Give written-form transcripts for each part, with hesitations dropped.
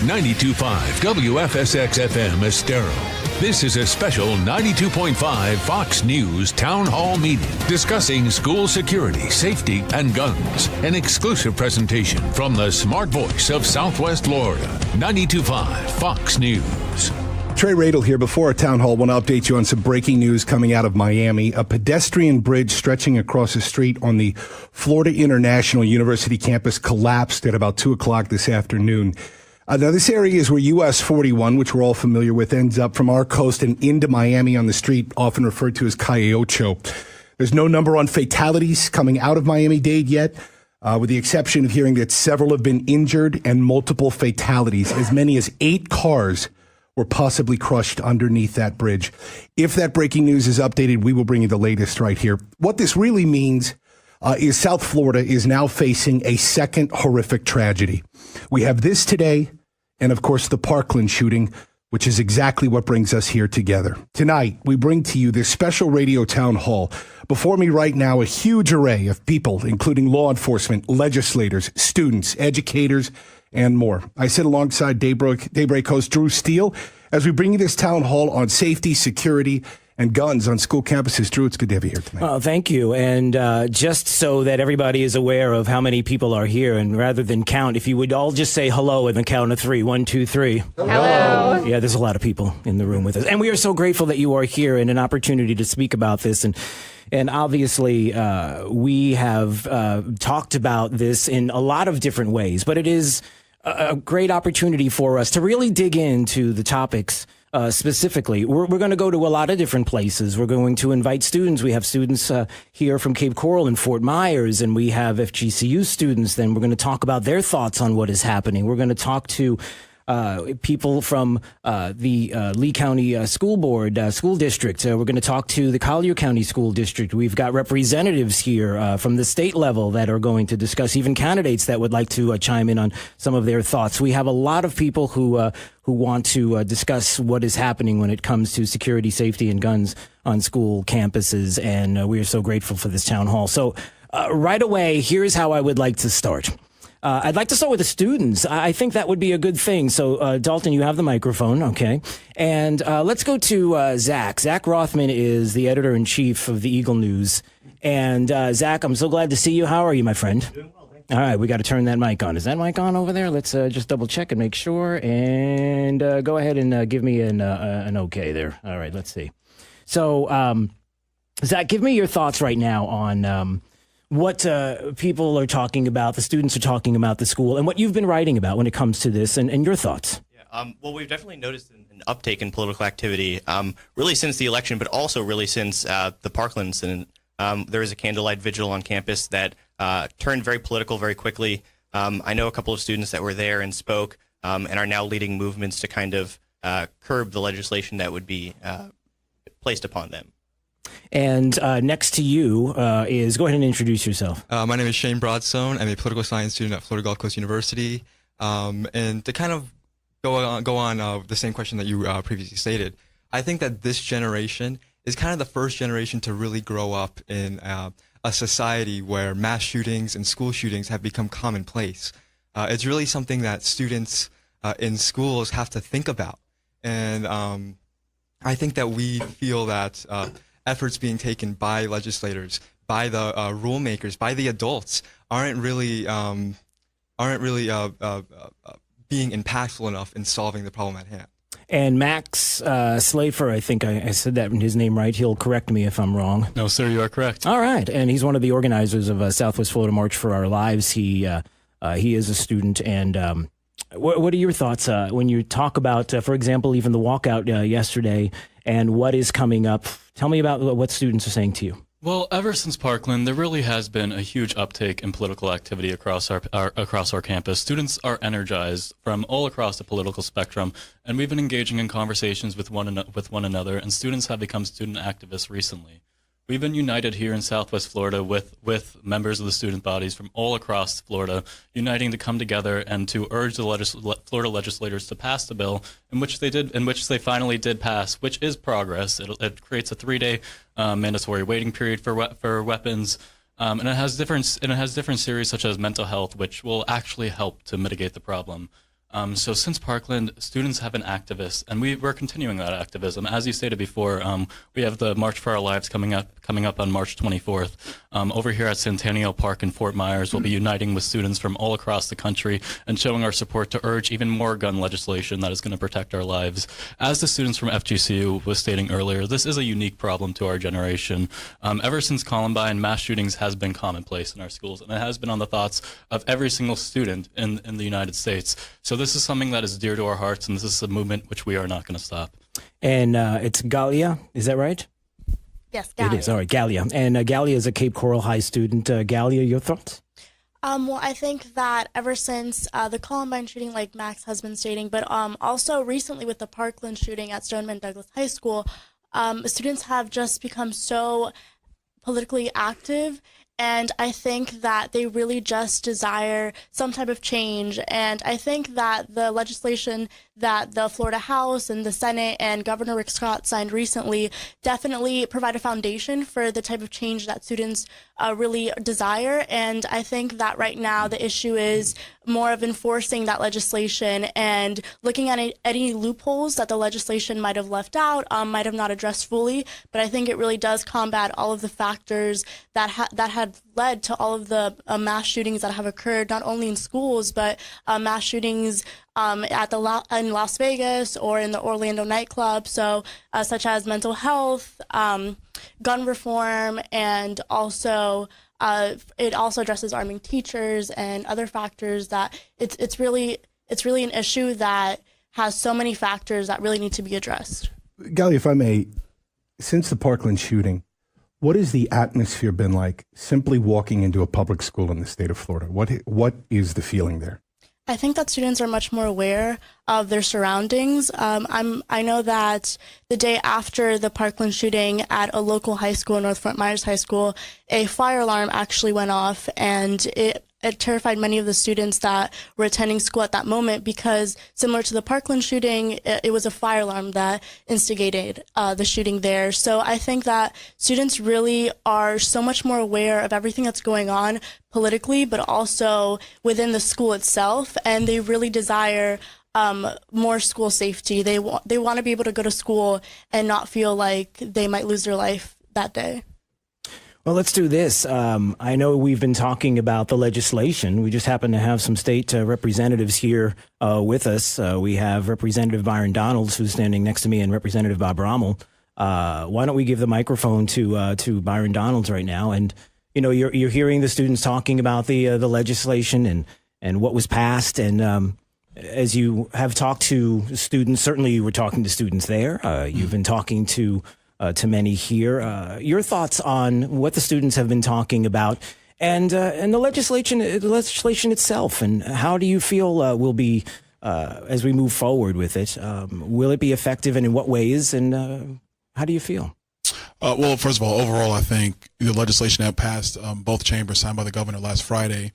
92.5 WFSX FM Estero. This is a special 92.5 Fox News Town Hall meeting discussing school security, safety, and guns. An exclusive presentation from the smart voice of Southwest Florida. 92.5 Fox News. Trey Radel here. Before our town hall, I want to update you on some breaking news coming out of Miami. A pedestrian bridge stretching across the street on the Florida International University campus collapsed at about 2 o'clock this afternoon. Now, this area is where US 41, which we're all familiar with, ends up from our coast and into Miami on the street, often referred to as Calle Ocho. There's no number on fatalities coming out of Miami-Dade yet, with the exception of hearing that several have been injured and multiple fatalities. As many as 8 cars were possibly crushed underneath that bridge. If that breaking news is updated, we will bring you the latest right here. What this really means is South Florida is now facing a second horrific tragedy. We have this today, and of course the Parkland shooting, which is exactly what brings us here together. Tonight, we bring to you this special radio town hall. Before me right now, a huge array of people, including law enforcement, legislators, students, educators, and more. I sit alongside Daybreak host Drew Steele as we bring you this town hall on safety, security, and guns on school campuses. Drew, it's good to have you here tonight. Oh, thank you. And just so that everybody is aware of how many people are here, and rather than count, if you would all just say hello in the count of 3. 1, 2, 3. Hello. Yeah, there's a lot of people in the room with us. And we are so grateful that you are here and an opportunity to speak about this. And obviously, we have talked about this in a lot of different ways, but it is a great opportunity for us to really dig into the topics specifically. We're going to go to a lot of different places. We're going to invite students. We have students here from Cape Coral and Fort Myers, and we have FGCU students. Then we're going to talk about their thoughts on what is happening. We're going to talk to people from the Lee County School Board, School District. We're going to talk to the Collier County School District. We've got representatives here from the state level that are going to discuss, even candidates that would like to chime in on some of their thoughts. We have a lot of people who want to discuss what is happening when it comes to security, safety, and guns on school campuses, and we are so grateful for this town hall. So right away, here's how I would like to start. I'd like to start with the students. I think that would be a good thing. So, Dalton, you have the microphone, okay? And let's go to Zach. Zach Rothman is the editor-in-chief of the Eagle News. And, Zach, I'm so glad to see you. How are you, my friend? Doing well, thank you. All right, we got to turn that mic on. Is that mic on over there? Let's just double-check and make sure. And go ahead and give me an okay there. All right, let's see. So, Zach, give me your thoughts right now on what people are talking about, the students are talking about, the school, and what you've been writing about when it comes to this, and your thoughts. Yeah, well, we've definitely noticed an uptake in political activity, really since the election, but also really since the Parkland incident. There was a candlelight vigil on campus that turned very political very quickly. I know a couple of students that were there and spoke and are now leading movements to kind of curb the legislation that would be placed upon them. And next to you is, go ahead and introduce yourself. My name is Shane Broadstone. I'm a political science student at Florida Gulf Coast University. And to kind of go on the same question that you previously stated, I think that this generation is kind of the first generation to really grow up in a society where mass shootings and school shootings have become commonplace. It's really something that students in schools have to think about. And I think that we feel that efforts being taken by legislators, by the rule-makers, by the adults aren't really being impactful enough in solving the problem at hand. And Max Slafer, I think I said that in his name right. He'll correct me if I'm wrong. No, sir, you are correct. All right. And he's one of the organizers of Southwest Florida March for Our Lives. He is a student. And what are your thoughts when you talk about, for example, even the walkout yesterday and what is coming up? Tell me about what students are saying to you. Well, ever since Parkland, there really has been a huge uptake in political activity across our campus. Students are energized from all across the political spectrum, and we've been engaging in conversations with one another, and students have become student activists recently. We've been united here in Southwest Florida with members of the student bodies from all across Florida, uniting to come together and to urge the Florida legislators to pass the bill, in which they finally did pass, which is progress. It creates a 3-day mandatory waiting period for weapons, and it has different series such as mental health, which will actually help to mitigate the problem. So since Parkland, students have been activists, and we're continuing that activism. As you stated before, we have the March for Our Lives coming up on March 24th. Over here at Centennial Park in Fort Myers, we'll be uniting with students from all across the country and showing our support to urge even more gun legislation that is going to protect our lives. As the students from FGCU was stating earlier, this is a unique problem to our generation. Ever since Columbine, mass shootings has been commonplace in our schools, and it has been on the thoughts of every single student in the United States. So this is something that is dear to our hearts, and this is a movement which we are not going to stop. And it's Galia, is that right? Yes, Galia. It is, all right, Galia. And Galia is a Cape Coral High student. Galia, your thoughts? Well, I think that ever since the Columbine shooting, like Max has been stating, but also recently with the Parkland shooting at Stoneman Douglas High School, students have just become so politically active. And I think that they really just desire some type of change. And I think that the legislation that the Florida House and the Senate and Governor Rick Scott signed recently definitely provide a foundation for the type of change that students really desire. And I think that right now the issue is more of enforcing that legislation and looking at any loopholes that the legislation might have left out, might have not addressed fully. But I think it really does combat all of the factors that had led to all of the mass shootings that have occurred, not only in schools, but mass shootings in Las Vegas or in the Orlando nightclub, so such as mental health, gun reform, and also it also addresses arming teachers and other factors that it's really an issue that has so many factors that really need to be addressed. Galia, if I may, since the Parkland shooting, what has the atmosphere been like simply walking into a public school in the state of Florida? What is the feeling there? I think that students are much more aware of their surroundings. I know that the day after the Parkland shooting at a local high school, North Fort Myers High School, a fire alarm actually went off, and it terrified many of the students that were attending school at that moment because, similar to the Parkland shooting, it was a fire alarm that instigated the shooting there. So I think that students really are so much more aware of everything that's going on politically, but also within the school itself, and they really desire more school safety. They want to be able to go to school and not feel like they might lose their life that day. Well, let's do this. I know we've been talking about the legislation. We just happen to have some state representatives here with us. We have Representative Byron Donalds, who's standing next to me, and Representative Bob Rommel. Why don't we give the microphone to Byron Donalds right now? And you know, you're hearing the students talking about the legislation and what was passed. And as you have talked to students, certainly you were talking to students there. You've been talking to many here. Your thoughts on what the students have been talking about and the legislation itself, and how do you feel will be as we move forward with it? Will it be effective, and in what ways? And how do you feel? Well, first of all, overall, I think the legislation that passed both chambers, signed by the governor last Friday,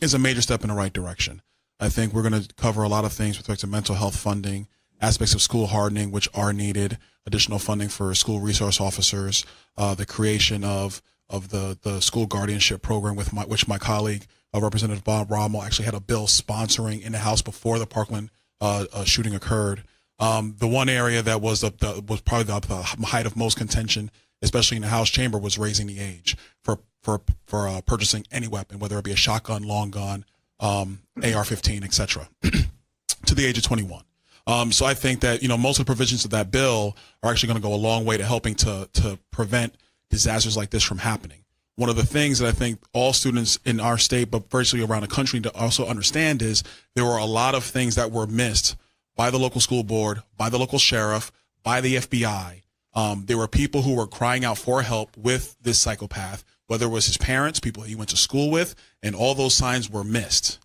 is a major step in the right direction. I think we're going to cover a lot of things with respect to mental health funding, aspects of school hardening, which are needed, additional funding for school resource officers, the creation of the school guardianship program, which my colleague, Representative Bob Rommel, actually had a bill sponsoring in the House before the Parkland shooting occurred. The one area that was probably the height of most contention, especially in the House chamber, was raising the age for purchasing any weapon, whether it be a shotgun, long gun, AR-15, etc., to the age of 21. So I think that, most of the provisions of that bill are actually going to go a long way to helping to prevent disasters like this from happening. One of the things that I think all students in our state, but virtually around the country, to also understand is there were a lot of things that were missed by the local school board, by the local sheriff, by the FBI. There were people who were crying out for help with this psychopath, whether it was his parents, people he went to school with, and all those signs were missed.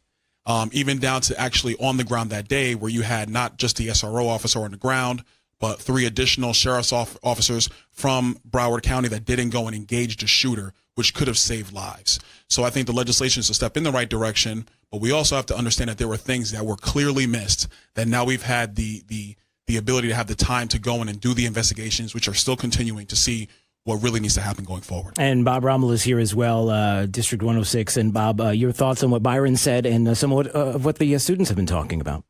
Even down to actually on the ground that day, where you had not just the SRO officer on the ground, but 3 additional sheriff's officers from Broward County that didn't go and engage the shooter, which could have saved lives. So I think the legislation is a step in the right direction, but we also have to understand that there were things that were clearly missed, that now we've had the ability to have the time to go in and do the investigations, which are still continuing to see what really needs to happen going forward. And Bob Rommel is here as well, District 106. And Bob, your thoughts on what Byron said and somewhat of what the students have been talking about?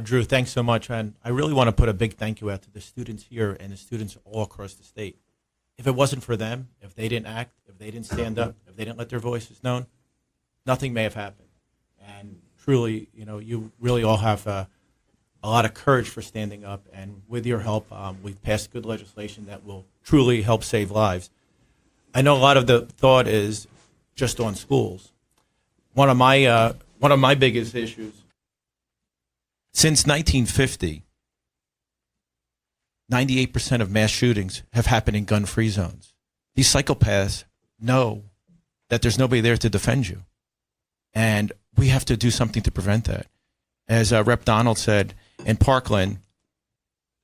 Drew, thanks so much. And I really want to put a big thank you out to the students here and the students all across the state. If it wasn't for them, if they didn't act, if they didn't stand up, if they didn't let their voices known, nothing may have happened. And truly, you really all have a lot of courage for standing up. And with your help, we've passed good legislation that will truly help save lives. I know a lot of the thought is just on schools. One of my biggest issues, since 1950, 98% of mass shootings have happened in gun-free zones. These psychopaths know that there's nobody there to defend you. And we have to do something to prevent that. As Rep. Donald said, in Parkland,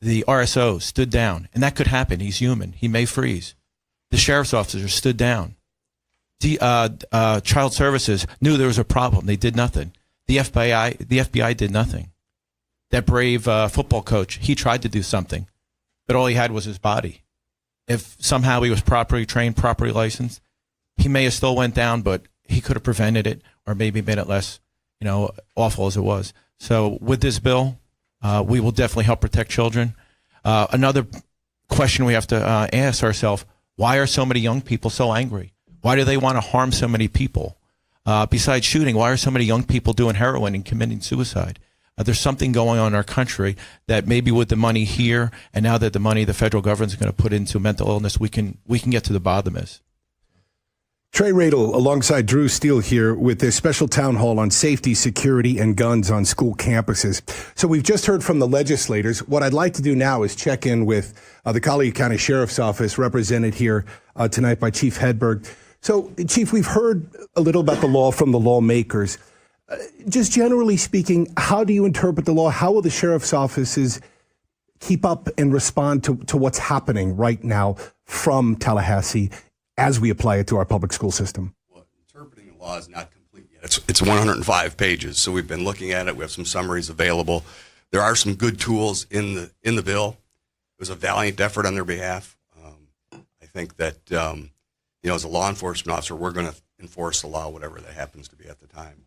the RSO stood down. And that could happen. He's human. He may freeze. The sheriff's officers stood down. The Child Services knew there was a problem. They did nothing. The FBI did nothing. That brave football coach, he tried to do something, but all he had was his body. If somehow he was properly trained, properly licensed, he may have still went down, but he could have prevented it or maybe made it less, awful as it was. So with this bill, we will definitely help protect children. Another question we have to ask ourselves, why are so many young people so angry? Why do they want to harm so many people? Besides shooting, why are so many young people doing heroin and committing suicide? There's something going on in our country that maybe with the money here and now that the money the federal government is going to put into mental illness, we can get to the bottom of this. Trey Radel alongside Drew Steele here with this special town hall on safety, security, and guns on school campuses. So we've just heard from the legislators. What I'd like to do now is check in with the Collier County Sheriff's Office, represented here tonight by Chief Hedberg. So, Chief, we've heard a little about the law from the lawmakers. Just generally speaking, how do you interpret the law? How will the sheriff's offices keep up and respond to what's happening right now from Tallahassee as we apply it to our public school system? Well, interpreting the law is not complete yet. It's 105 pages, so we've been looking at it. We have some summaries available. There are some good tools in the bill. It was a valiant effort on their behalf. I think that, as a law enforcement officer, we're going to enforce the law, whatever that happens to be at the time.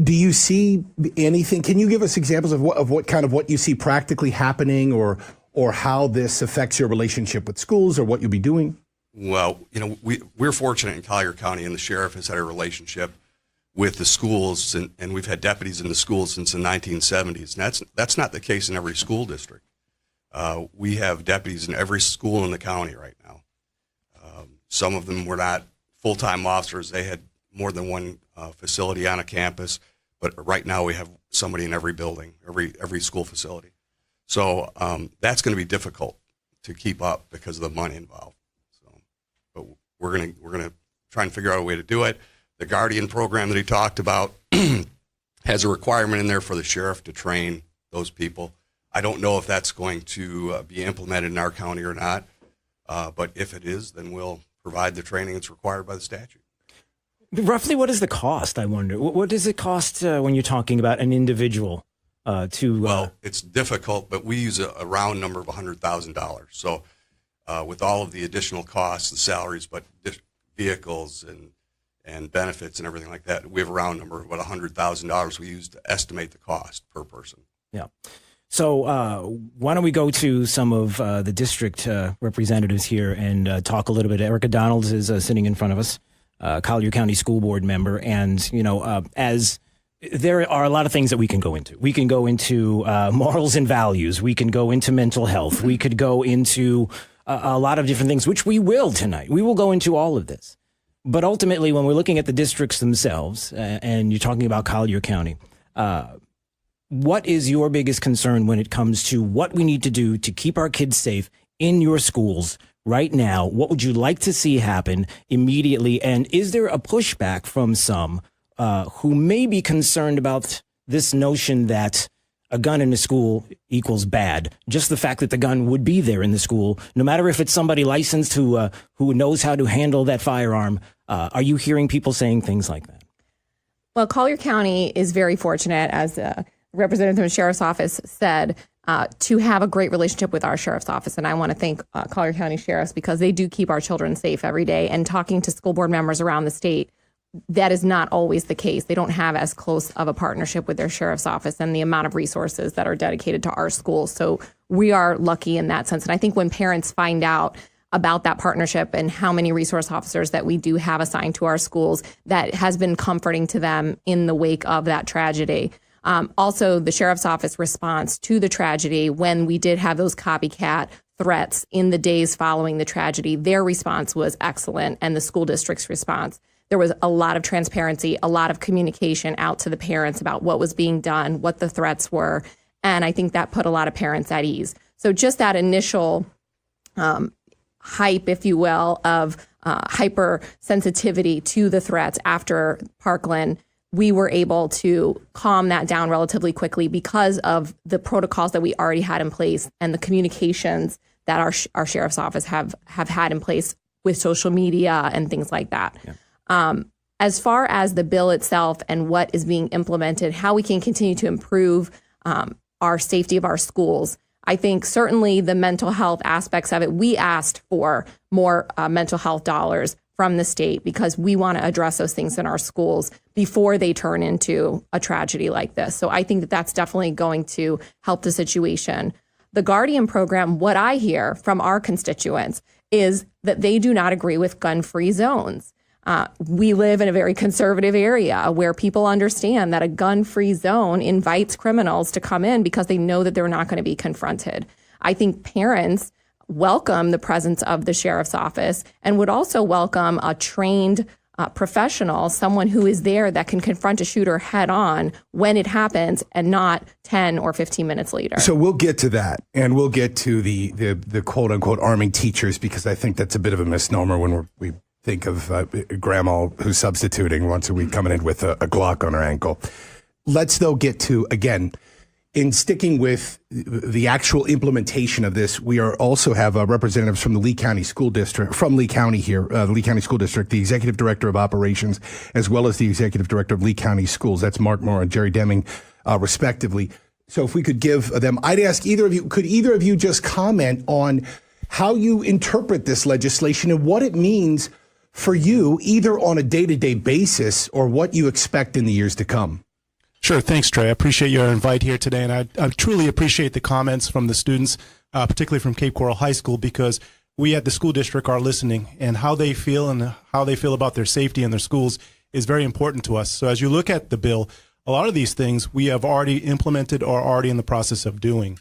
Do you see anything? Can you give us examples of what you see practically happening, or how this affects your relationship with schools, or what you'll be doing? Well, we're fortunate in Collier County, and the sheriff has had a relationship with the schools, and we've had deputies in the schools since the 1970s. And that's not the case in every school district. We have deputies in every school in the county right now. Some of them were not full-time officers. They had more than one facility on a campus, but right now we have somebody in every building, every school facility. So that's going to be difficult to keep up because of the money involved. So, but we're gonna try and figure out a way to do it. The Guardian program that he talked about has a requirement in there for the sheriff to train those people. I don't know if that's going to be implemented in our county or not, but if it is, then we'll provide the training that's required by the statute. Roughly, what is the cost, I wonder? What does it cost when you're talking about an individual Well, it's difficult, but we use a round number of $100,000. So with all of the additional costs, the salaries, but vehicles and benefits and everything like that, we have a round number of about $100,000 we use to estimate the cost per person. Yeah. So why don't we go to some of the district representatives here and talk a little bit. Erica Donalds is sitting in front of us, Collier County School Board member. And, as there are a lot of things that we can go into. We can go into morals and values. We can go into mental health. We could go into a lot of different things, which we will tonight. We will go into all of this. But ultimately, when we're looking at the districts themselves, and you're talking about Collier County, what is your biggest concern when it comes to what we need to do to keep our kids safe in your schools right now? What would you like to see happen immediately? And is there a pushback from some who may be concerned about this notion that a gun in a school equals bad? Just the fact that the gun would be there in the school, no matter if it's somebody licensed who knows how to handle that firearm. Are you hearing people saying things like that? Well, Collier County is very fortunate, as representative from the Sheriff's Office said, to have a great relationship with our Sheriff's Office. And I want to thank Collier County Sheriffs because they do keep our children safe every day. And talking to school board members around the state, that is not always the case. They don't have as close of a partnership with their sheriff's office and the amount of resources that are dedicated to our schools. So we are lucky in that sense. And I think when parents find out about that partnership and how many resource officers that we do have assigned to our schools, that has been comforting to them in the wake of that tragedy. Also, the sheriff's office response to the tragedy, when we did have those copycat threats in the days following the tragedy, their response was excellent, and the school district's response. There was a lot of transparency, a lot of communication out to the parents about what was being done, what the threats were, and I think that put a lot of parents at ease. So just that initial hype, if you will, of hypersensitivity to the threats after Parkland, we were able to calm that down relatively quickly because of the protocols that we already had in place and the communications that our sheriff's office have had in place with social media and things like that. Yeah. As far as the bill itself and what is being implemented, how we can continue to improve our safety of our schools, I think certainly the mental health aspects of it, we asked for more mental health dollars from the state because we want to address those things in our schools before they turn into a tragedy like this. So I think that that's definitely going to help the situation. The Guardian program, what I hear from our constituents is that they do not agree with gun-free zones. We live in a very conservative area where people understand that a gun-free zone invites criminals to come in because they know that they're not going to be confronted. I think parents welcome the presence of the sheriff's office and would also welcome a trained professional, someone who is there that can confront a shooter head on when it happens and not 10 or 15 minutes later. So we'll get to that, and we'll get to the quote unquote arming teachers, because I think that's a bit of a misnomer when we think of grandma who's substituting once a week coming in with a Glock on her ankle. Let's, though, get to, again, in sticking with the actual implementation of this, we also have representatives from the Lee County School District, from Lee County here, the Lee County School District, the Executive Director of Operations, as well as the Executive Director of Lee County Schools. That's Mark Moore and Jerry Deming, respectively. So if we could give them, I'd ask could either of you just comment on how you interpret this legislation and what it means for you, either on a day-to-day basis or what you expect in the years to come? Sure. Thanks, Trey. I appreciate your invite here today, and I truly appreciate the comments from the students, particularly from Cape Coral High School, because we at the school district are listening, and how they feel about their safety in their schools is very important to us. So as you look at the bill, a lot of these things we have already implemented or are already in the process of doing.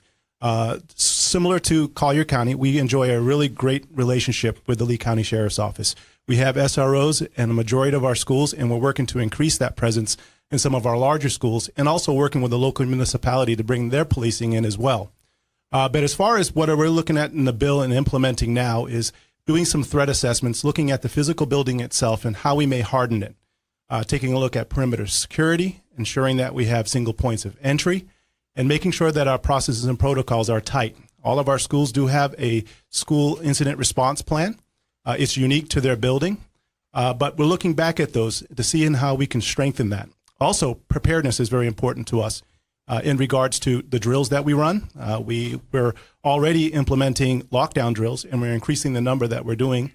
Similar to Collier County, we enjoy a really great relationship with the Lee County Sheriff's Office. We have SROs in a majority of our schools, and we're working to increase that presence in some of our larger schools, and also working with the local municipality to bring their policing in as well. But as far as what we're looking at in the bill and implementing now is doing some threat assessments, looking at the physical building itself and how we may harden it, taking a look at perimeter security, ensuring that we have single points of entry, and making sure that our processes and protocols are tight. All of our schools do have a school incident response plan. It's unique to their building, but we're looking back at those to see how we can strengthen that. Also, preparedness is very important to us in regards to the drills that we run. We're already implementing lockdown drills, and we're increasing the number that we're doing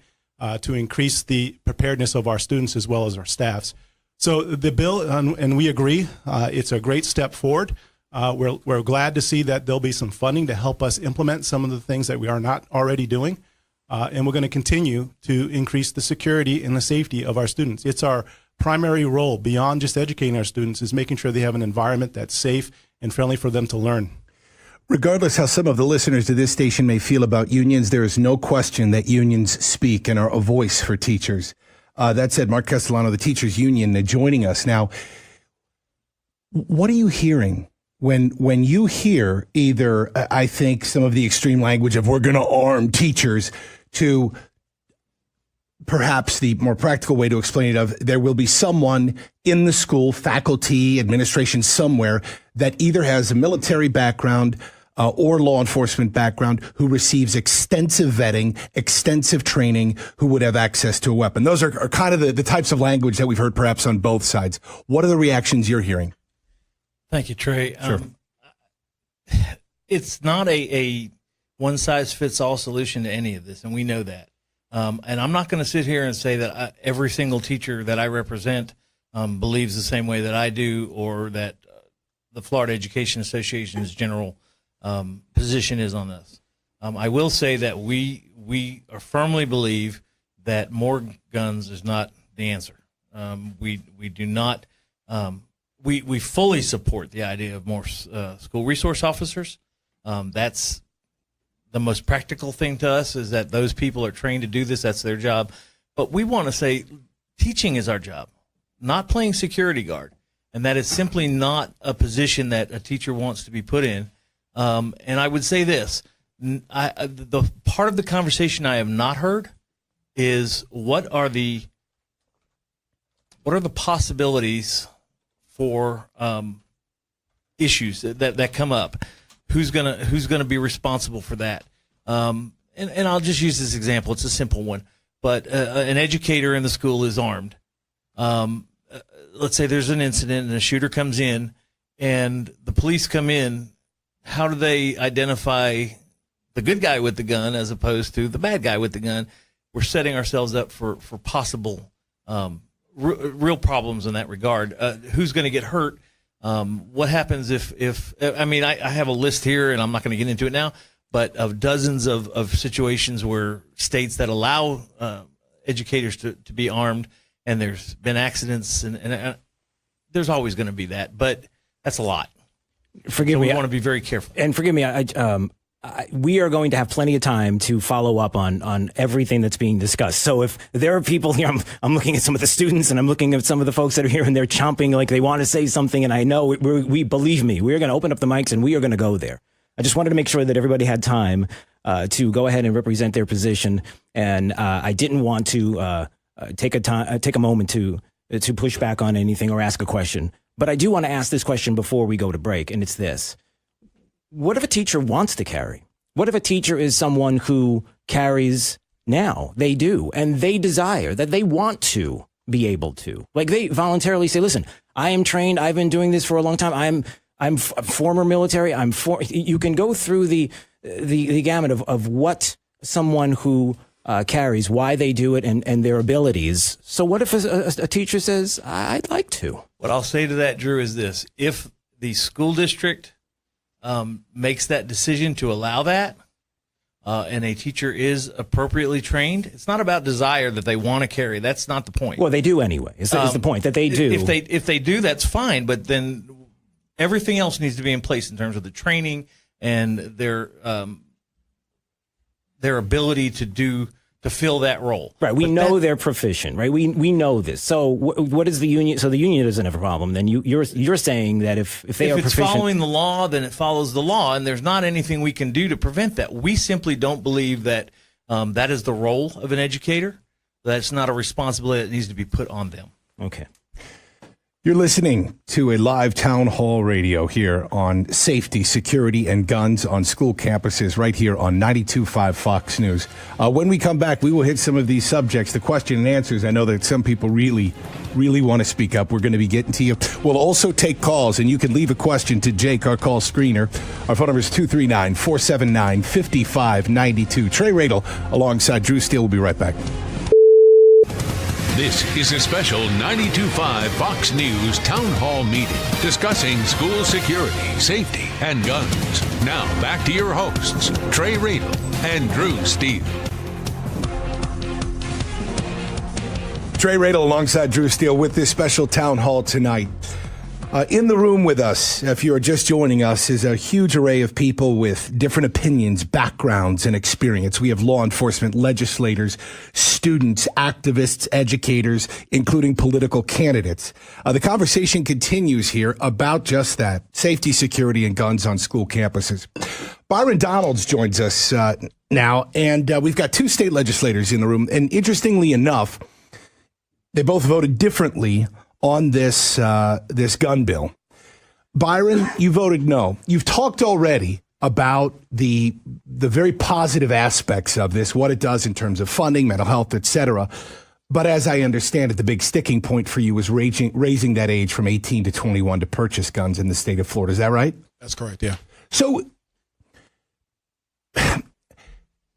to increase the preparedness of our students as well as our staffs. So the bill, and we agree, it's a great step forward. We're glad to see that there'll be some funding to help us implement some of the things that we are not already doing. And we're going to continue to increase the security and the safety of our students. It's our primary role, beyond just educating our students, is making sure they have an environment that's safe and friendly for them to learn. Regardless how some of the listeners to this station may feel about unions, there is no question that unions speak and are a voice for teachers. That said, Mark Castellano, the teachers union, joining us now. What are you hearing when you hear either, I think, some of the extreme language of we're going to arm teachers, to perhaps the more practical way to explain it of there will be someone in the school, faculty, administration somewhere that either has a military background or law enforcement background who receives extensive vetting, extensive training, who would have access to a weapon? Those are kind of the types of language that we've heard perhaps on both sides. What are the reactions you're hearing? Thank you, Trey. Sure. It's not a one-size-fits-all solution to any of this, and we know that. And I'm not going to sit here and say that every single teacher that I represent believes the same way that I do, or that the Florida Education Association's general position is on this. I will say that we firmly believe that more guns is not the answer. We do not. We fully support the idea of more school resource officers. That's the most practical thing to us, is that those people are trained to do this. That's their job. But we want to say teaching is our job, not playing security guard. And that is simply not a position that a teacher wants to be put in. And I would say this, the part of the conversation I have not heard is what are the possibilities for issues that come up? Who's gonna be responsible for that? And I'll just use this example. It's a simple one, but an educator in the school is armed. Let's say there's an incident and a shooter comes in, and the police come in. How do they identify the good guy with the gun as opposed to the bad guy with the gun? We're setting ourselves up for possible real problems in that regard. Who's going to get hurt? What happens if I mean, I have a list here, and I'm not going to get into it now, but of dozens of situations where states that allow educators to be armed, and there's been accidents, and there's always going to be that, but that's a lot. Forgive me. We want to be very careful. And forgive me, we are going to have plenty of time to follow up on everything that's being discussed. So if there are people here, I'm looking at some of the students, and I'm looking at some of the folks that are here, and they're chomping like they want to say something. And I know we believe me, we're going to open up the mics and we are going to go there. I just wanted to make sure that everybody had time to go ahead and represent their position. And I didn't want to take a moment to push back on anything or ask a question. But I do want to ask this question before we go to break, and it's this. What if a teacher wants to carry? What if a teacher is someone who carries now? They do, and they desire that, they want to be able to. Like, they voluntarily say, listen, I am trained. I've been doing this for a long time. I'm former military. You can go through the gamut of what someone who carries, why they do it, and their abilities. So what if a teacher says, I'd like to? What I'll say to that, Drew, is this. If the school district makes that decision to allow that, and a teacher is appropriately trained, it's not about desire that they want to carry. That's not the point. Well, they do anyway. Is the point that they do? If they do, that's fine. But then everything else needs to be in place in terms of the training and their ability to fill that role. Right. We know they're proficient, right? We know this. So what is the union? So the union doesn't have a problem. Then you're saying that if they are proficient, following the law, then it follows the law, and there's not anything we can do to prevent that. We simply don't believe that that is the role of an educator. That's not a responsibility that needs to be put on them. Okay. You're listening to a live town hall radio here on safety, security, and guns on school campuses right here on 92.5 Fox News. When we come back, we will hit some of these subjects, the question and answers. I know that some people really want to speak up. We're going to be getting to you. We'll also take calls, and you can leave a question to Jake, our call screener. Our phone number is 239-479-5592. Trey Radel alongside Drew Steele. We'll be right back. This is a special 92.5 Fox News Town Hall meeting discussing school security, safety, and guns. Now back to your hosts, Trey Radel and Drew Steele. Trey Radel alongside Drew Steele with this special town hall tonight. In the room with us, if you are just joining us, is a huge array of people with different opinions, backgrounds, and experience. We have law enforcement, legislators, students, activists, educators, including political candidates. The conversation continues here about just that, safety, security, and guns on school campuses. Byron Donalds joins us now, and we've got two state legislators in the room. And interestingly enough, they both voted differently on this gun bill. Byron, you voted no. You've talked already about the very positive aspects of this, what it does in terms of funding, mental health, etc. But as I understand it, the big sticking point for you was raising that age from 18 to 21 to purchase guns in the state of Florida. Is that right? That's correct, yeah. So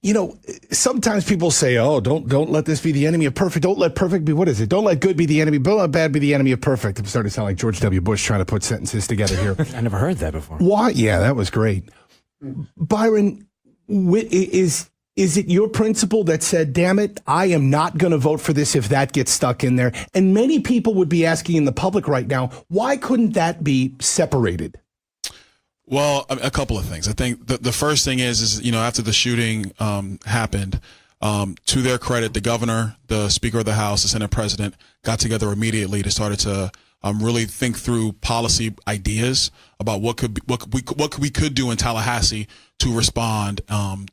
you know, sometimes people say, "Oh, don't let this be the enemy of perfect. Don't let perfect be what is it? Don't let good be the enemy. Don't let bad be the enemy of perfect." I'm starting to sound like George W. Bush trying to put sentences together here. I never heard that before. Why? Yeah, that was great. Byron, is it your principle that said, "Damn it, I am not going to vote for this if that gets stuck in there"? And many people would be asking in the public right now, why couldn't that be separated? Well, a couple of things. I think the first thing is after the shooting happened, to their credit, the governor, the Speaker of the House, the Senate President got together immediately to start to really think through policy ideas about what we could do in Tallahassee to respond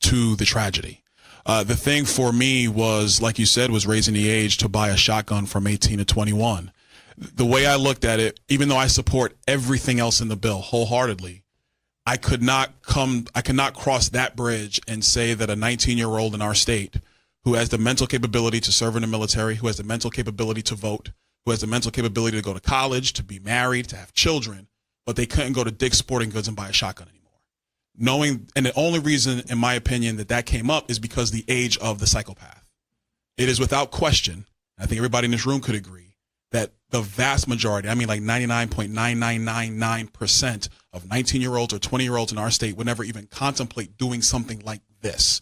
to the tragedy. The thing for me was, like you said, was raising the age to buy a shotgun from 18 to 21. The way I looked at it, even though I support everything else in the bill wholeheartedly, I could not cross that bridge and say that a 19-year-old in our state who has the mental capability to serve in the military, who has the mental capability to vote, who has the mental capability to go to college, to be married, to have children, but they couldn't go to Dick's Sporting Goods and buy a shotgun anymore. And the only reason, in my opinion, that came up is because the age of the psychopath. It is without question, I think everybody in this room could agree, that the vast majority, I mean like 99.9999% of 19-year-olds or 20-year-olds in our state would never even contemplate doing something like this.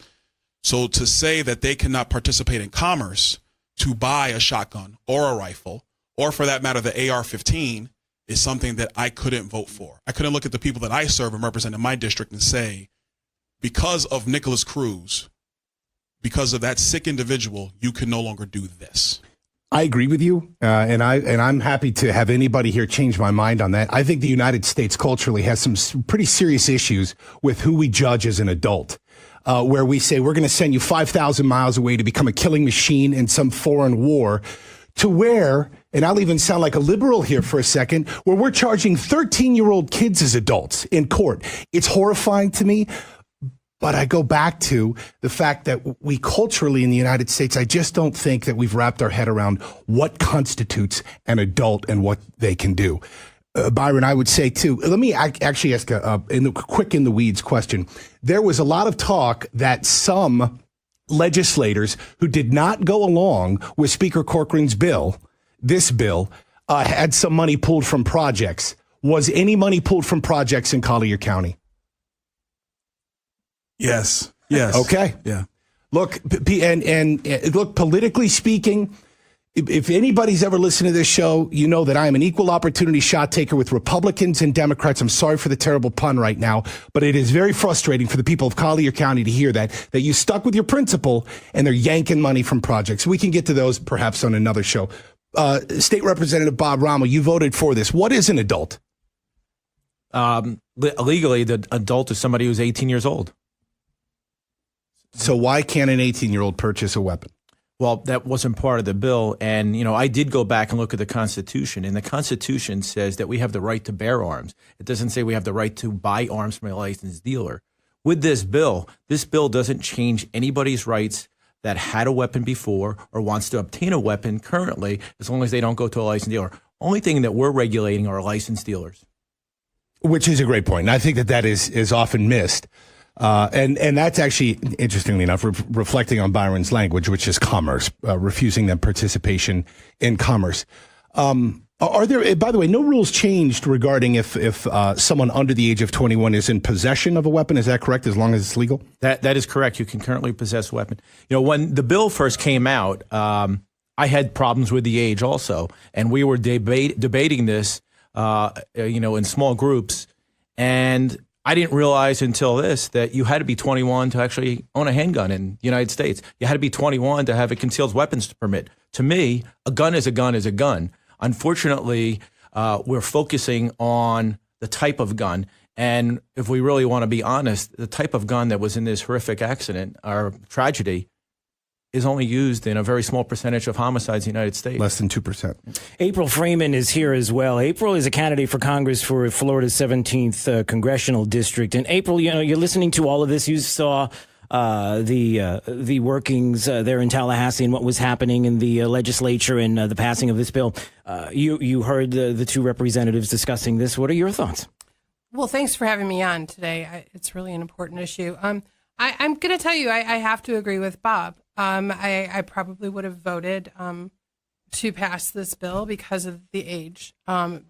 So to say that they cannot participate in commerce to buy a shotgun or a rifle, or for that matter, the AR-15, is something that I couldn't vote for. I couldn't look at the people that I serve and represent in my district and say, because of Nicholas Cruz, because of that sick individual, you can no longer do this. I agree with you, and I'm happy to have anybody here change my mind on that. I think the United States culturally has some pretty serious issues with who we judge as an adult, where we say we're going to send you 5,000 miles away to become a killing machine in some foreign war, to where, and I'll even sound like a liberal here for a second, where we're charging 13-year-old kids as adults in court. It's horrifying to me. But I go back to the fact that we culturally in the United States, I just don't think that we've wrapped our head around what constitutes an adult and what they can do. Byron, I would say too, let me actually ask a quick in the weeds question. There was a lot of talk that some legislators who did not go along with Speaker Corcoran's bill, this bill, had some money pulled from projects. Was any money pulled from projects in Collier County? Yes. Okay. Yeah. Look, and look, politically speaking, if anybody's ever listened to this show, you know that I am an equal opportunity shot taker with Republicans and Democrats. I'm sorry for the terrible pun right now, but it is very frustrating for the people of Collier County to hear that you stuck with your principle and they're yanking money from projects. We can get to those perhaps on another show. State Representative Bob Rommel, you voted for this. What is an adult? Legally, the adult is somebody who's 18 years old. So why can't an 18-year-old purchase a weapon? Well, that wasn't part of the bill. And, I did go back and look at the Constitution. And the Constitution says that we have the right to bear arms. It doesn't say we have the right to buy arms from a licensed dealer. With this bill doesn't change anybody's rights that had a weapon before or wants to obtain a weapon currently, as long as they don't go to a licensed dealer. Only thing that we're regulating are licensed dealers. Which is a great point. And I think that is often missed. And that's actually, interestingly enough, reflecting on Byron's language, which is commerce, refusing them participation in commerce. Are there, by the way, no rules changed regarding if someone under the age of 21 is in possession of a weapon? Is that correct, as long as it's legal? That is correct. You can currently possess a weapon. When the bill first came out, I had problems with the age also. And we were debating this, in small groups. And I didn't realize until this that you had to be 21 to actually own a handgun in the United States. You had to be 21 to have a concealed weapons permit. To me, a gun is a gun is a gun. Unfortunately, we're focusing on the type of gun. And if we really want to be honest, the type of gun that was in this horrific accident or tragedy is only used in a very small percentage of homicides in the United States. Less than 2%. April Freeman is here as well. April is a candidate for Congress for Florida's 17th congressional district. And April, you're listening to all of this. You saw the workings there in Tallahassee and what was happening in the legislature and the passing of this bill. You heard the two representatives discussing this. What are your thoughts? Well, thanks for having me on today. It's really an important issue. I'm going to tell you, I have to agree with Bob. I probably would have voted to pass this bill because of the age.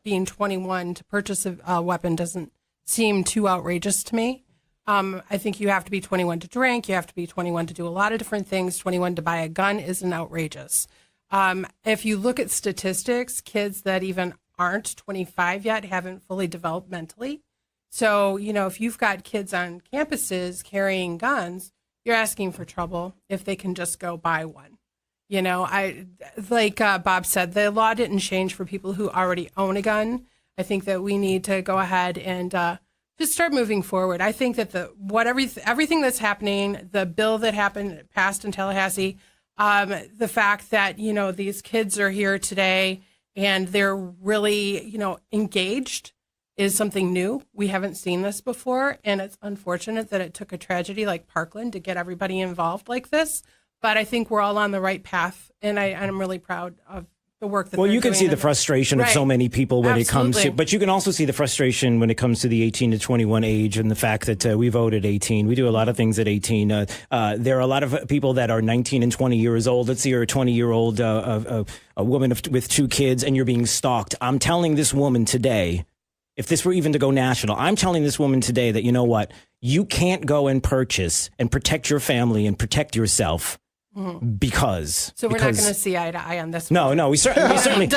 Being 21 to purchase a weapon doesn't seem too outrageous to me. I think you have to be 21 to drink. You have to be 21 to do a lot of different things. 21 to buy a gun isn't outrageous. If you look at statistics, kids that even aren't 25 yet haven't fully developed mentally. So, if you've got kids on campuses carrying guns, you're asking for trouble if they can just go buy one. Like Bob said, the law didn't change for people who already own a gun. I think that we need to go ahead and just start moving forward. I think that everything that's happening, the bill that passed in Tallahassee, the fact that, these kids are here today and they're really, engaged is something new. We haven't seen this before, and it's unfortunate that it took a tragedy like Parkland to get everybody involved like this. But I think we're all on the right path, and I'm really proud of the work that. Well, you can see the frustration of so many people when it comes to, but you can also see the frustration when it comes to the 18 to 21 age and the fact that we vote at 18. We do a lot of things at 18. There are a lot of people that are 19 and 20 years old. Let's say you're a 20-year-old a woman with 2 kids, and you're being stalked. I'm telling this woman today, if this were even to go national, I'm telling this woman today that, you know what, you can't go and purchase and protect your family and protect yourself because. So we're not going to see eye to eye on this. No, we certainly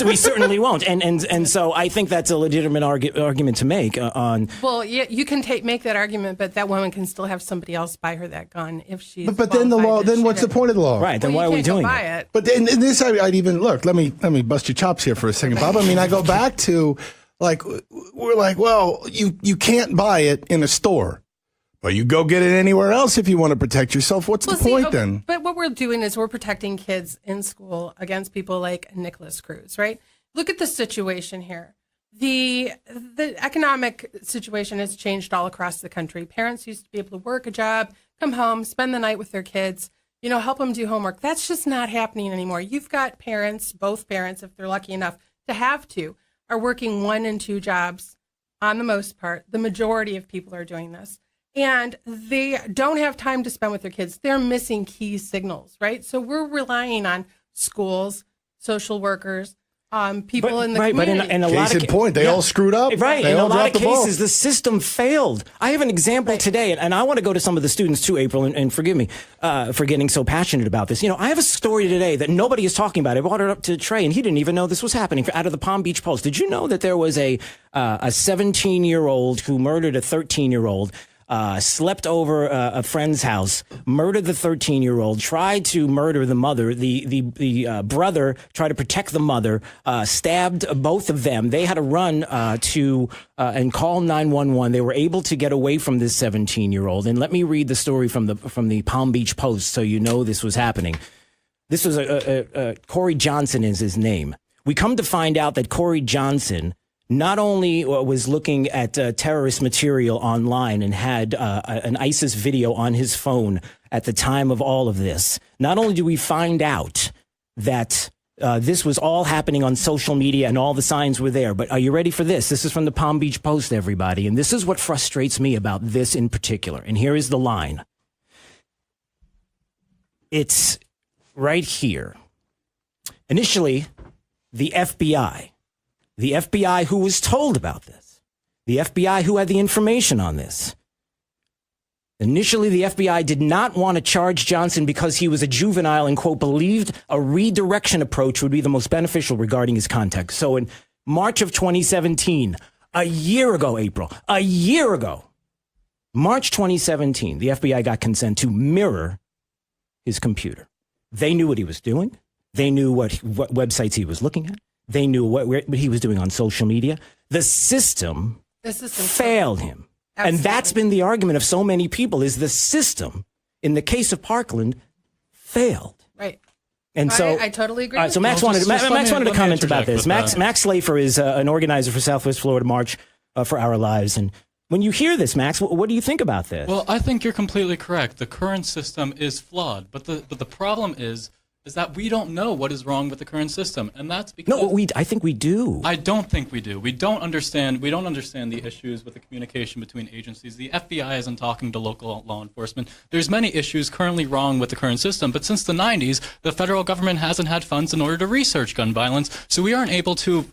we certainly won't. And so I think that's a legitimate argument to make on. Well, yeah, you can make that argument, but that woman can still have somebody else buy her that gun if she's. But then the law. Then what's the point of the law? Right. Then why are we doing it? But in this, I'd even look. Let me bust your chops here for a second, Bob. I mean, I go back to. We're like, well, you can't buy it in a store, but you go get it anywhere else if you want to protect yourself. What's the point then? But what we're doing is we're protecting kids in school against people like Nicholas Cruz, right? Look at the situation here. The economic situation has changed all across the country. Parents used to be able to work a job, come home, spend the night with their kids, help them do homework. That's just not happening anymore. You've got parents, both parents, if they're lucky enough to have to, are working 1 and 2 jobs on the most part. The majority of people are doing this. And they don't have time to spend with their kids. They're missing key signals, right? So we're relying on schools, social workers, people in the community. But in a lot of point, they all screwed up. Right. They in all a lot of cases, ball. the system failed. I have an example today, and I want to go to some of the students too, April, and forgive me for getting so passionate about this. I have a story today that nobody is talking about. I brought it up to Trey, and he didn't even know this was happening. Out of the Palm Beach Post, did you know that there was a 17-year-old who murdered a 13-year-old? Slept over a friend's house, murdered the 13-year-old, tried to murder the mother. The brother tried to protect the mother, stabbed both of them. They had to run and call 911. They were able to get away from this 17-year-old. And let me read the story from the Palm Beach Post so you know this was happening. This was Corey Johnson is his name. We come to find out that Corey Johnson not only was looking at terrorist material online and had an ISIS video on his phone at the time of all of this, not only do we find out that this was all happening on social media and all the signs were there, but are you ready for this? This is from the Palm Beach Post, everybody. And this is what frustrates me about this in particular. And here is the line. It's right here. Initially, the FBI who was told about this, the FBI who had the information on this. Initially, the FBI did not want to charge Johnson because he was a juvenile and, quote, believed a redirection approach would be the most beneficial regarding his context. So in March of 2017, a year ago, March 2017, the FBI got consent to mirror his computer. They knew what he was doing. They knew what websites he was looking at. They knew what he was doing on social media. The system failed him. Absolutely. And that's been the argument of so many people is the system, in the case of Parkland, failed. Right. And so I totally agree. So Max wanted to comment about this. Max Slafer is an organizer for Southwest Florida March for Our Lives. And when you hear this, Max, what do you think about this? Well, I think you're completely correct. The current system is flawed. But the problem is is that we don't know what is wrong with the current system, and that's because I think we do. I don't think we do. We don't understand the issues with the communication between agencies. The FBI isn't talking to local law enforcement. There's many issues currently wrong with the current system, but since the 90s, the federal government hasn't had funds in order to research gun violence, so we aren't able to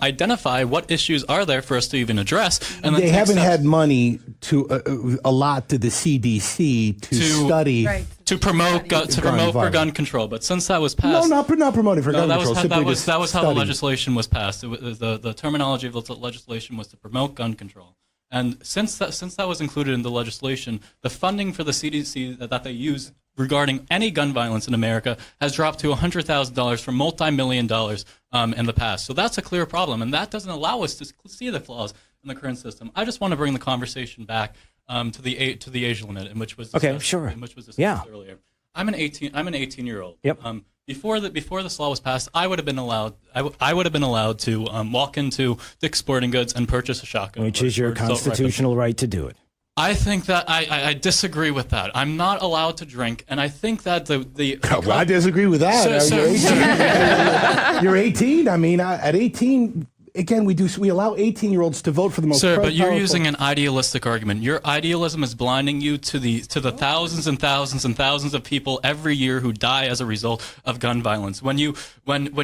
identify what issues are there for us to even address. And they haven't had money to allot to the CDC to study. Right. To promote for gun control, but since that was passed, not promoting for gun control. That was how the legislation was passed. The terminology of the legislation was to promote gun control, and since that was included in the legislation, the funding for the CDC that they use regarding any gun violence in America has dropped to $100,000 from multi-million dollars in the past. So that's a clear problem, and that doesn't allow us to see the flaws in the current system. I just want to bring the conversation back to the age limit, in which was discussed, in which was discussed earlier. I'm an 18-year-old. Yep. Before this law was passed, I would have been allowed. I would have been allowed to walk into Dick's Sporting Goods and purchase a shotgun, which is your constitutional right to do it. I think that I disagree with that. I'm not allowed to drink, and I think that I disagree with that. You're 18. I mean, at 18. Again, we allow 18-year-olds to vote for the most. Sir, but you're using an idealistic argument. Your idealism is blinding you to the thousands and thousands and thousands of people every year who die as a result of gun violence. When you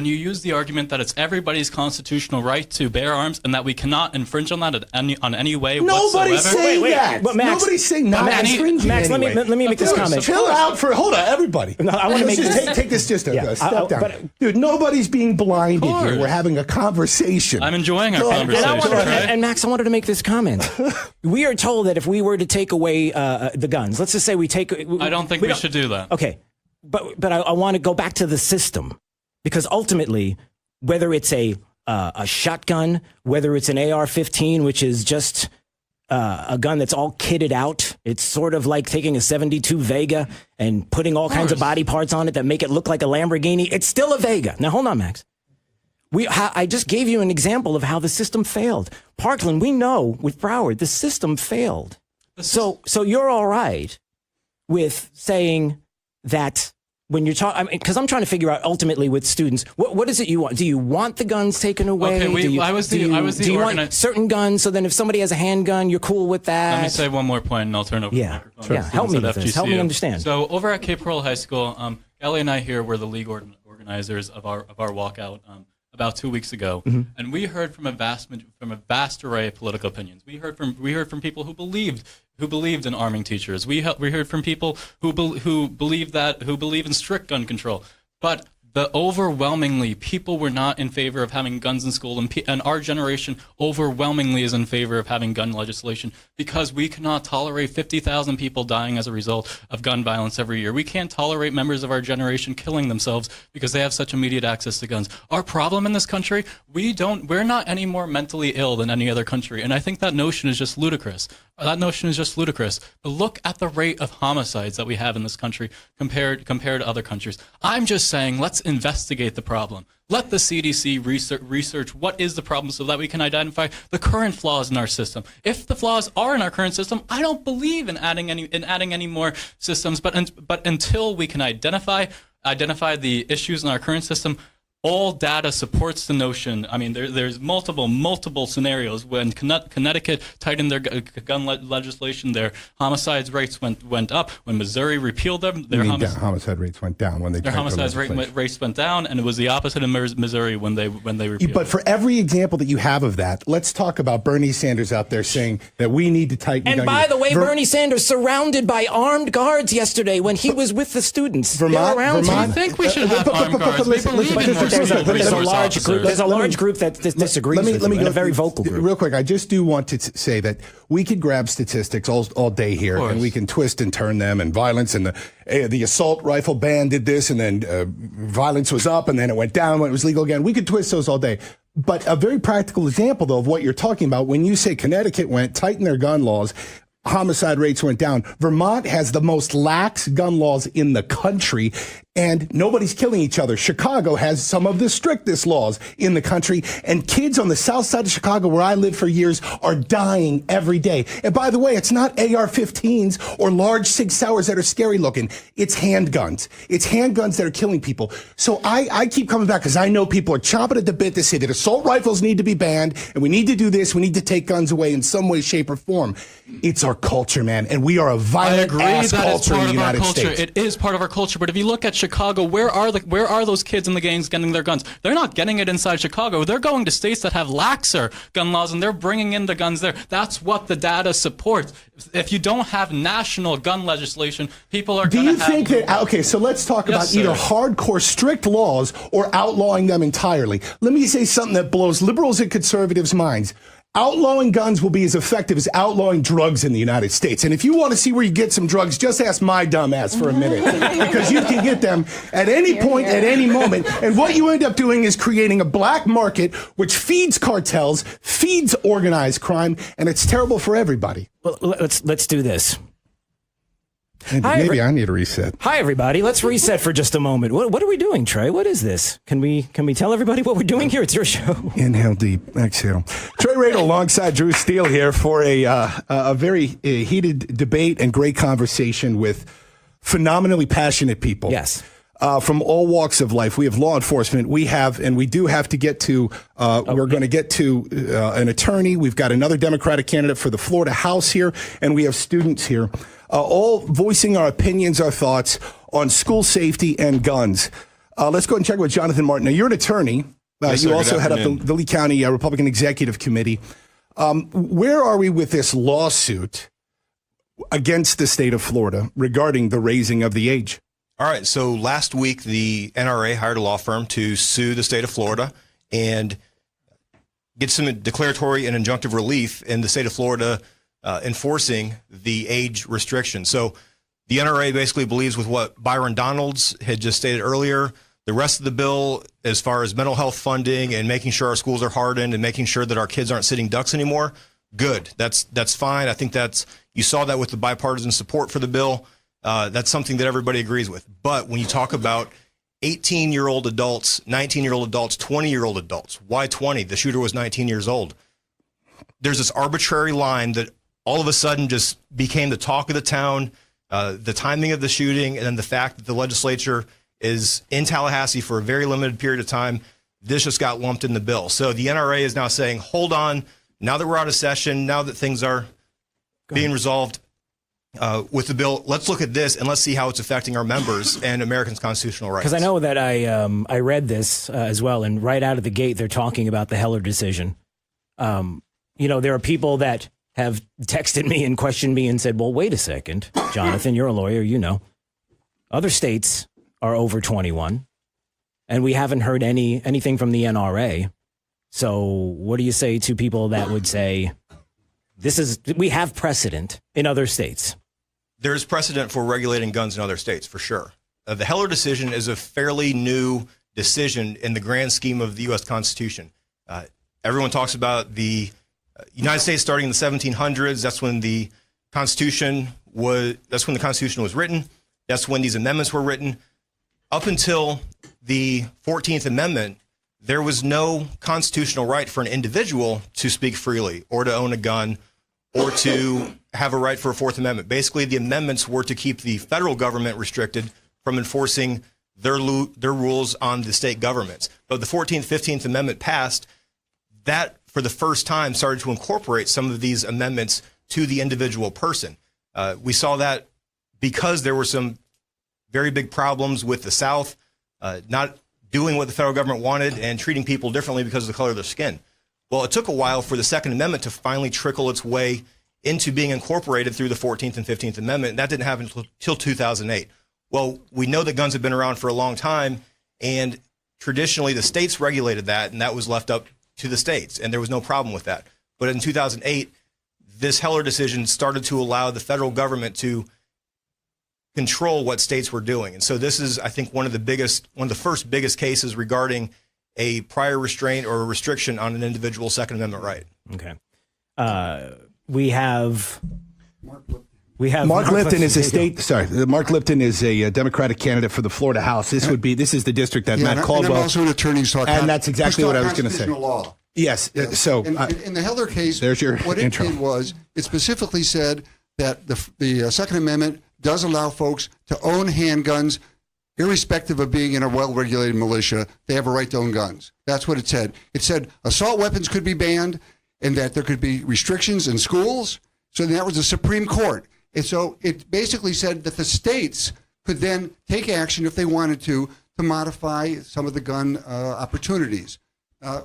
use the argument that it's everybody's constitutional right to bear arms and that we cannot infringe on that on any way whatsoever. Nobody's saying that. But Max, nobody's saying not infringing. Max, anyway. let me make this comment. Chill out hold on, everybody. No, I want to take this just a step down. Dude, nobody's being blinded here. We're having a conversation. I'm enjoying our conversation. And Max, I wanted to make this comment. We are told that if we were to take away the guns, let's just say we take. I don't think we should do that. Okay, but I want to go back to the system, because ultimately, whether it's a shotgun, whether it's an AR-15, which is just a gun that's all kitted out, it's sort of like taking a 72 Vega and putting all kinds of body parts on it that make it look like a Lamborghini. It's still a Vega. Now, hold on, Max. I just gave you an example of how the system failed. Parkland, we know with Broward, the system failed. So you're all right with saying that when you're talking, because I'm trying to figure out ultimately with students, what is it you want? Do you want the guns taken away? Okay, do you want certain guns? So then if somebody has a handgun, you're cool with that? Let me say one more point and I'll turn over the microphone. Yeah, help me with this. Help me understand. So over at Cape Coral High School, Ellie and I here were the league organizers of our walkout about 2 weeks ago, and we heard from a vast array of political opinions. We heard from people who believed in arming teachers. We heard from people who believe in strict gun control. But overwhelmingly, people were not in favor of having guns in school, and our generation overwhelmingly is in favor of having gun legislation, because we cannot tolerate 50,000 people dying as a result of gun violence every year. We can't tolerate members of our generation killing themselves because they have such immediate access to guns. Our problem in this country, we're not any more mentally ill than any other country, and I think that notion is just ludicrous. But look at the rate of homicides that we have in this country compared to other countries. I'm just saying, let's investigate the problem. Let the CDC research what is the problem so that we can identify the current flaws in our system. If the flaws are in our current system, I don't believe in adding any more systems. But until we can identify the issues in our current system, all data supports the notion. I mean, there's multiple scenarios when Connecticut tightened their gun legislation, their homicide rates went up. When Missouri repealed them, their homicide rates went down when they their homicide rates went down, and it was the opposite in Missouri when they repealed. But for every example that you have of that, let's talk about Bernie Sanders out there saying that we need to tighten. And by the way, Bernie Sanders surrounded by armed guards yesterday when he was with the students. Vermont. I think we should have armed guards. We believe in more there's a large group that disagrees with you, and a very vocal group. Real quick, I just do want to say that we could grab statistics all day here, and we can twist and turn them, and violence, and the assault rifle ban did this, and then violence was up, and then it went down when it was legal again. We could twist those all day. But a very practical example, though, of what you're talking about, when you say Connecticut tightened their gun laws, homicide rates went down. Vermont has the most lax gun laws in the country. and nobody's killing each other. Chicago has some of the strictest laws in the country, and kids on the south side of Chicago, where I lived for years, are dying every day. And by the way, it's not AR-15s or large Sig Sauers that are scary looking. It's handguns. It's handguns that are killing people. So I keep coming back because I know people are chomping at the bit to say that assault rifles need to be banned, and we need to do this. We need to take guns away in some way, shape, or form. It's our culture, man, and we are a violent ass culture in the United States. It is part of our culture, but if you look at Chicago, where are those kids in the gangs getting their guns? They're not getting it inside Chicago. They're going to states that have laxer gun laws, and they're bringing in the guns there. That's what the data supports. If you don't have national gun legislation, people are going to have... Do you think that... Okay, so let's talk about either hardcore, strict laws or outlawing them entirely. Let me say something that blows liberals and conservatives' minds. Outlawing guns will be as effective as outlawing drugs in the United States. And if you want to see where you get some drugs, just ask my dumb ass for a minute. Because you can get them at any point, at any moment. And what you end up doing is creating a black market which feeds cartels, feeds organized crime, and it's terrible for everybody. Well, let's do this. Maybe I need a reset. Hi, everybody. Let's reset for just a moment. What are we doing, Trey? What is this? Can we tell everybody what we're doing here? It's your show. Inhale deep, exhale. Trey Radel alongside Drew Steele here for a very heated debate and great conversation with phenomenally passionate people. Yes. From all walks of life. We have law enforcement. We do have to get to, we're going to get to an attorney. We've got another Democratic candidate for the Florida House here, and we have students here. All voicing our opinions, our thoughts on school safety and guns. Let's go ahead and check with Jonathan Martin. Now, you're an attorney. Yes, you also head up the Lee County Republican Executive Committee. Where are we with this lawsuit against the state of Florida regarding the raising of the age? All right. So last week, the NRA hired a law firm to sue the state of Florida and get some declaratory and injunctive relief in the state of Florida enforcing the age restriction. So the NRA basically believes with what Byron Donalds had just stated earlier. The rest of the bill, as far as mental health funding and making sure our schools are hardened and making sure that our kids aren't sitting ducks anymore, good. That's fine. I think you saw that with the bipartisan support for the bill. That's something that everybody agrees with. But when you talk about 18-year-old adults, 19-year-old adults, 20-year-old adults, why 20? The shooter was 19 years old. There's this arbitrary line that all of a sudden just became the talk of the town, the timing of the shooting, and then the fact that the legislature is in Tallahassee for a very limited period of time. This just got lumped in the bill. So the NRA is now saying, hold on, now that we're out of session, now that things are being resolved with the bill, let's look at this and let's see how it's affecting our members and Americans' constitutional rights. Because I know that I read this as well, and right out of the gate, they're talking about the Heller decision. There are people that have texted me and questioned me and said, well, wait a second, Jonathan, you're a lawyer, other states are over 21, and we haven't heard anything from the NRA. So what do you say to people that would say, we have precedent in other states? There's precedent for regulating guns in other states, for sure. The Heller decision is a fairly new decision in the grand scheme of the U.S. Constitution. Everyone talks about the United States starting in the 1700s. That's when the Constitution was written. That's when these amendments were written. Up until the 14th Amendment, there was no constitutional right for an individual to speak freely or to own a gun or to have a right for a Fourth Amendment. Basically, the amendments were to keep the federal government restricted from enforcing their rules on the state governments. But the 14th, 15th Amendment passed. That, for the first time, started to incorporate some of these amendments to the individual person. We saw that because there were some very big problems with the South not doing what the federal government wanted and treating people differently because of the color of their skin. Well, it took a while for the Second Amendment to finally trickle its way into being incorporated through the 14th and 15th Amendment. And that didn't happen until 2008. Well, we know that guns have been around for a long time, and traditionally the states regulated that, and that was left up to the states, and there was no problem with that. But in 2008, this Heller decision started to allow the federal government to control what states were doing. And so this is, I think, one of the first biggest cases regarding a prior restraint or a restriction on an individual's Second Amendment right. Okay. We have... We have Mark Lipton is Mark Lipton is a Democratic candidate for the Florida House. This is the district that Matt Caldwell. And I'm also an attorney, and that's exactly what I was going to say. Law. Yes. Yeah. So in the Heller case, there's your what intro. it did was it specifically said that the Second Amendment does allow folks to own handguns, irrespective of being in a well-regulated militia. They have a right to own guns. That's what it said. It said assault weapons could be banned, and that there could be restrictions in schools. So that was the Supreme Court. And so it basically said that the states could then take action if they wanted to modify some of the gun opportunities.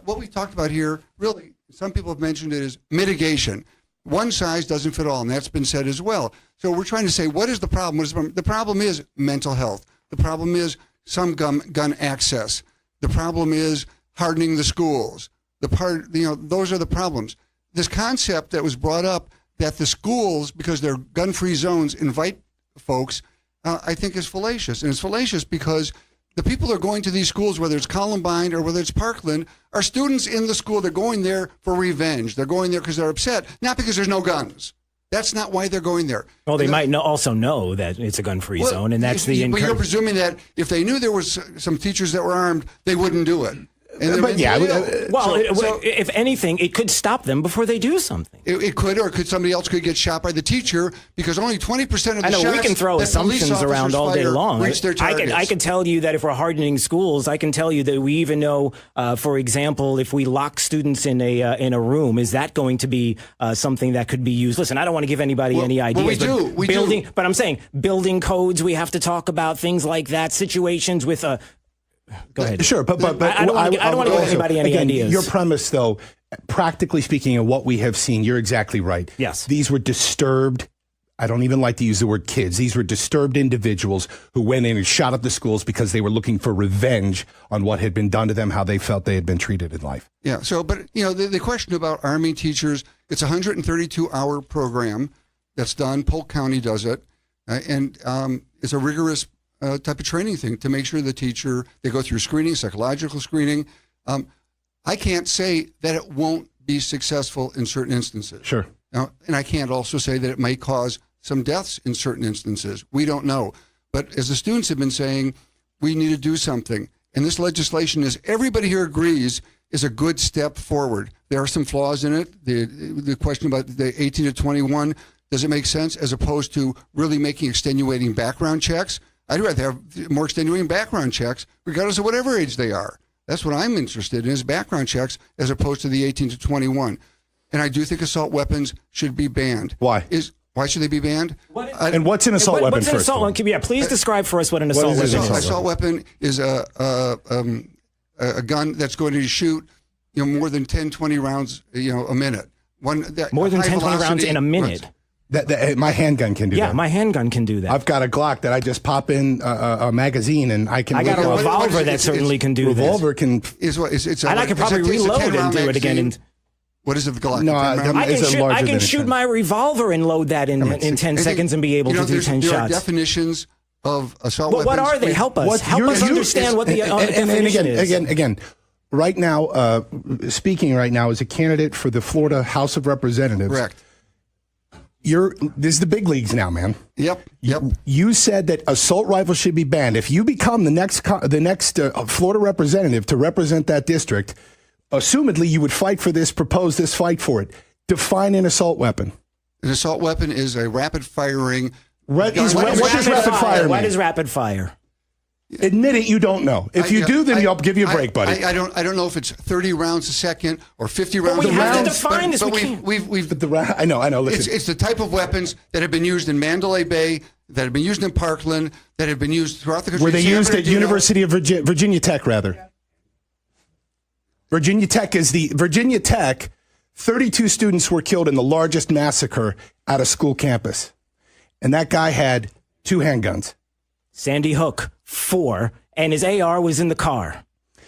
What we talked about here, really, some people have mentioned it as mitigation. One size doesn't fit all, and that's been said as well. So we're trying to say, what is the problem? The problem is mental health. The problem is some gun access. The problem is hardening the schools. Those are the problems. This concept that was brought up that the schools, because they're gun-free zones, invite folks, I think is fallacious. And it's fallacious because the people that are going to these schools, whether it's Columbine or whether it's Parkland, are students in the school. They're going there for revenge. They're going there because they're upset, not because there's no guns. That's not why they're going there. Well, they might also know that it's a gun-free zone, and that's the. But you're presuming that if they knew there was some teachers that were armed, they wouldn't do it. If anything, it could stop them before they do something. It could, or somebody else could get shot by the teacher because only 20% of the shots. I know we can throw assumptions around all day long. Reach their targets. I can tell you that if we're hardening schools, I can tell you that we even know, for example, if we lock students in a room, is that going to be something that could be used? Listen, I don't want to give anybody any ideas. We do. But I'm saying building codes. We have to talk about things like that. Situations with a. Go ahead. Sure, but I don't want to give anybody any ideas. Your premise, though, practically speaking, and what we have seen, you're exactly right. Yes. These were disturbed. I don't even like to use the word kids. These were disturbed individuals who went in and shot up the schools because they were looking for revenge on what had been done to them, how they felt they had been treated in life. Yeah. So, but the question about arming teachers, it's a 132-hour program that's done. Polk County does it, and it's a rigorous type of training thing to make sure the teacher, they go through screening, psychological screening. I can't say that it won't be successful in certain instances. Sure. And I can't also say that it may cause some deaths in certain instances. We don't know. But as the students have been saying, we need to do something. And this legislation, as everybody here agrees, is a good step forward. There are some flaws in it. The question about the 18 to 21, does it make sense as opposed to really making extenuating background checks? I'd rather have more extenuating background checks, regardless of whatever age they are. That's what I'm interested in, is background checks, as opposed to the 18 to 21. And I do think assault weapons should be banned. Why? Why should they be banned? And what's an assault weapon? What's an assault weapon? Yeah, please describe for us what an assault weapon is. An assault weapon is a gun that's going to shoot more than 10, 20 rounds a minute. More than 10, 20 rounds in a minute. My handgun can do that. Yeah, my handgun can do that. I've got a Glock that I just pop in a magazine and I can. I got a revolver that certainly can do revolver this. Can. And I could probably reload and do it again. What is it, the Glock? No, I can shoot my revolver and load that in 10 seconds and be able to do 10 there shots. There are definitions of assault weapons. What are they? Help us. Help us understand what the definition is. Again, right now, speaking right now as a candidate for the Florida House of Representatives. Correct. This is the big leagues now, man. Yep. You said that assault rifles should be banned. If you become the next Florida representative to represent that district, assumedly you would fight for this, propose this, fight for it. Define an assault weapon. An assault weapon is a rapid firing. What does rapid fire mean? What is rapid fire? Admit it, you don't know. If you do, then I'll give you a break, buddy. I don't know if it's 30 rounds a second or 50 rounds. But we have to define this. I know. Listen. It's the type of weapons that have been used in Mandalay Bay, that have been used in Parkland, that have been used throughout the country. Were they used at University of Virginia Tech, rather? Yeah. Virginia Tech, 32 students were killed in the largest massacre at a school campus. And that guy had 2 handguns. Sandy Hook, 4, and his AR was in the car.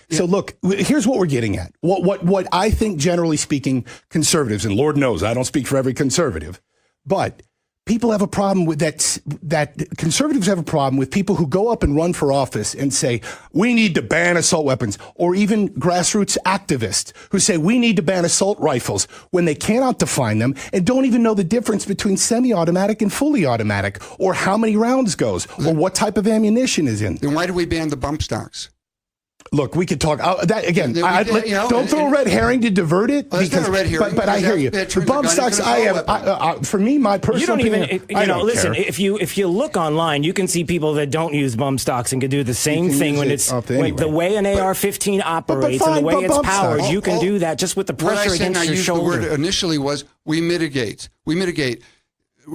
So look, here's what we're getting at. What I think, generally speaking, conservatives, and Lord knows I don't speak for every conservative, but people have a problem with that conservatives have a problem with people who go up and run for office and say, we need to ban assault weapons, or even grassroots activists who say we need to ban assault rifles when they cannot define them and don't even know the difference between semi-automatic and fully automatic, or how many rounds goes, or what type of ammunition is in. Then why do we ban the bump stocks? Look, we could talk that again. Don't throw a red herring to divert it. Well, because, red herring, but I hear you. The bump stocks, for me, my personal opinion, listen. If you look online, you can see people that don't use bump stocks and can do the same thing when it's the way an AR-15 operates and the way it's powered. You can do that just with the pressure against your shoulder. The word initially was we mitigate.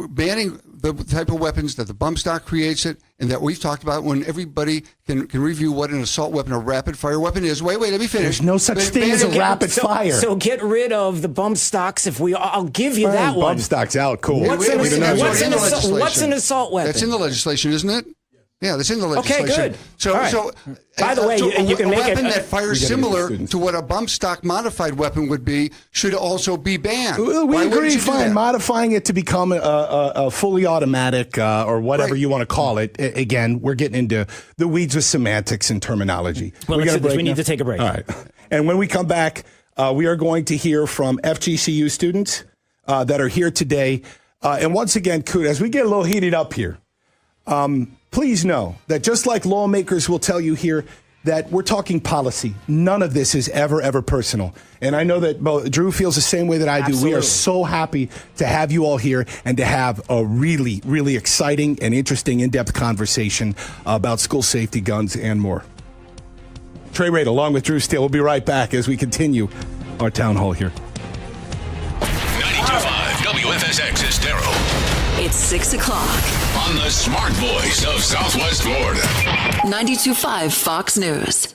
Banning the type of weapons that the bump stock creates it, and that we've talked about when everybody can review what an assault weapon, a rapid fire weapon is. Wait, let me finish. There's no such thing as a rapid fire. So get rid of the bump stocks. I'll give you that one. Bump stocks out. Cool. What's an assault weapon? That's in the legislation, isn't it? Yeah, that's in the legislation. Okay, good. So, right. By the way, you can make a weapon it that fires similar to what a bump stock modified weapon would be should also be banned. We agree. Fine, modifying it to become a fully automatic or whatever you want to call it. Again, we're getting into the weeds with semantics and terminology. Well, we need to take a break. All right, and when we come back, we are going to hear from FGCU students that are here today. And once again, as we get a little heated up here. Please know that just like lawmakers will tell you here, that we're talking policy. None of this is ever personal. And I know that Drew feels the same way that I do. Absolutely. We are so happy to have you all here and to have a really, really exciting and interesting in-depth conversation about school safety, guns, and more. Trey Radel, along with Drew Steele, we'll be right back as we continue our town hall here. 92.5 WFSX Estero. It's 6 o'clock. On the smart voice of Southwest Florida. 92.5 Fox News.